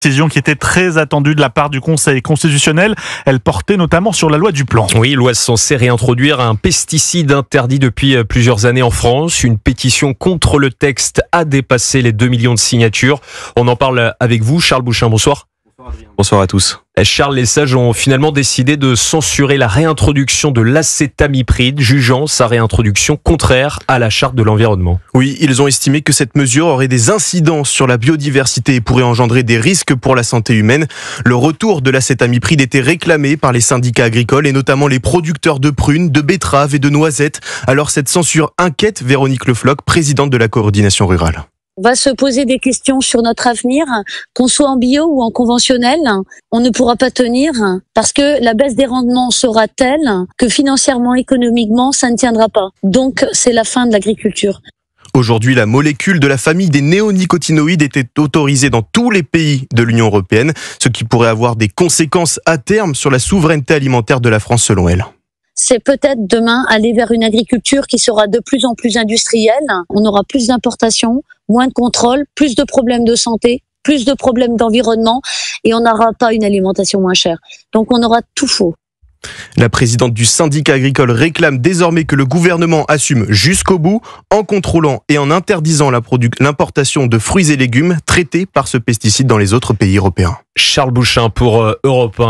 Décision qui était très attendue de la part du Conseil constitutionnel. Elle portait notamment sur la loi du plan. Oui, loi censée réintroduire un pesticide interdit depuis plusieurs années en France. Une pétition contre le texte a dépassé les 2 millions de signatures. On en parle avec vous, Charles Bouchin, bonsoir. Bonsoir à tous. Charles, les sages ont finalement décidé de censurer la réintroduction de l'acétamipride, jugeant sa réintroduction contraire à la charte de l'environnement. Oui, ils ont estimé que cette mesure aurait des incidences sur la biodiversité et pourrait engendrer des risques pour la santé humaine. Le retour de l'acétamipride était réclamé par les syndicats agricoles et notamment les producteurs de prunes, de betteraves et de noisettes. Alors cette censure inquiète Véronique Le Floch, présidente de la coordination rurale. On va se poser des questions sur notre avenir, qu'on soit en bio ou en conventionnel, on ne pourra pas tenir parce que la baisse des rendements sera telle que financièrement, économiquement, ça ne tiendra pas. Donc, c'est la fin de l'agriculture. Aujourd'hui, la molécule de la famille des néonicotinoïdes était autorisée dans tous les pays de l'Union européenne, ce qui pourrait avoir des conséquences à terme sur la souveraineté alimentaire de la France selon elle. C'est peut-être demain aller vers une agriculture qui sera de plus en plus industrielle. On aura plus d'importations, moins de contrôle, plus de problèmes de santé, plus de problèmes d'environnement et on n'aura pas une alimentation moins chère. Donc on aura tout faux. La présidente du syndicat agricole réclame désormais que le gouvernement assume jusqu'au bout en contrôlant et en interdisant l'importation de fruits et légumes traités par ce pesticide dans les autres pays européens. Charles Bouchin pour Europe 1.